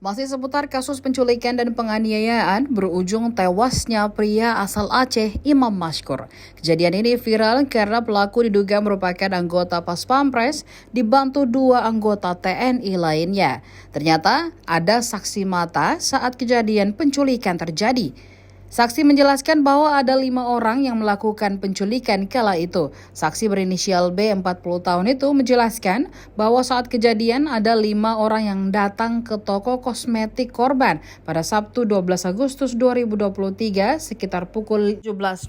Masih seputar kasus penculikan dan penganiayaan berujung tewasnya pria asal Aceh, Imam Mashkur. Kejadian ini viral karena pelaku diduga merupakan anggota Pas Pampres dibantu dua anggota TNI lainnya. Ternyata ada saksi mata saat kejadian penculikan terjadi. Saksi menjelaskan bahwa ada 5 orang yang melakukan penculikan kala itu. Saksi berinisial B 40 tahun itu menjelaskan bahwa saat kejadian ada 5 orang yang datang ke toko kosmetik korban pada Sabtu 12 Agustus 2023 sekitar pukul 17.00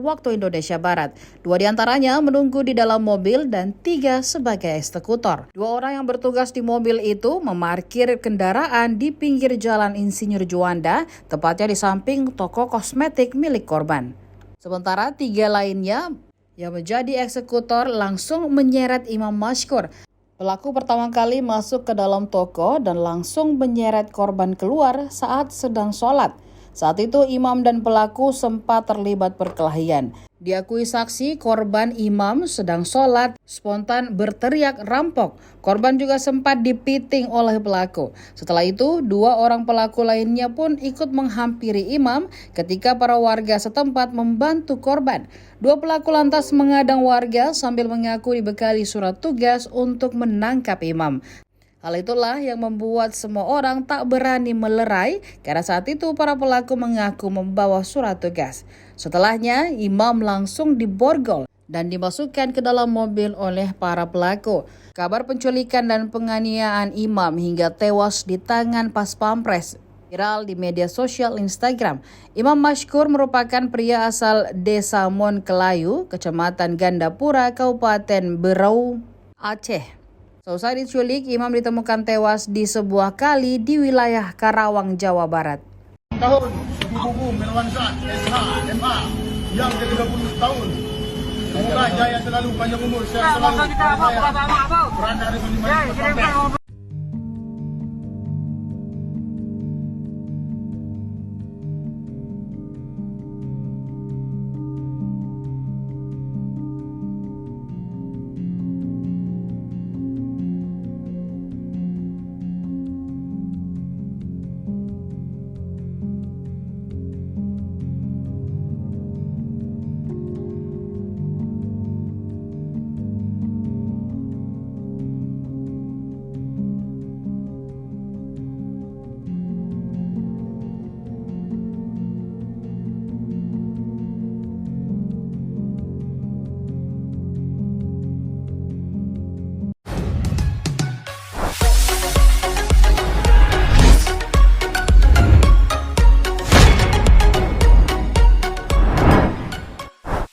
waktu Indonesia Barat. 2 diantaranya menunggu di dalam mobil dan 3 sebagai eksekutor. 2 orang yang bertugas di mobil itu memarkir kendaraan di pinggir jalan Insinyur Juanda, tepatnya di samping toko kosmetik milik korban. Sementara 3 lainnya yang menjadi eksekutor langsung menyeret Imam Mashkur. Pelaku pertama kali masuk ke dalam toko dan langsung menyeret korban keluar saat sedang sholat. Saat itu Imam dan pelaku sempat terlibat perkelahian. Diakui saksi, korban Imam sedang sholat, spontan berteriak rampok. Korban juga sempat dipiting oleh pelaku. Setelah itu, 2 orang pelaku lainnya pun ikut menghampiri Imam ketika para warga setempat membantu korban. 2 pelaku lantas mengadang warga sambil mengaku dibekali surat tugas untuk menangkap Imam. Hal itulah yang membuat semua orang tak berani melerai karena saat itu para pelaku mengaku membawa surat tugas. Setelahnya, Imam langsung diborgol dan dimasukkan ke dalam mobil oleh para pelaku. Kabar penculikan dan penganiayaan Imam hingga tewas di tangan Pas Pampres viral di media sosial Instagram. Imam Mashkur merupakan pria asal Desa Monkelayu, Kecamatan Gandapura, Kabupaten Berau, Aceh. Seusai diculik, Imam ditemukan tewas di sebuah kali di wilayah Karawang, Jawa Barat. Tahun Suku Mirwansyah SH MA yang ke-30 tahun. Semoga jaya selalu, panjang umur, sehat selalu. Berada di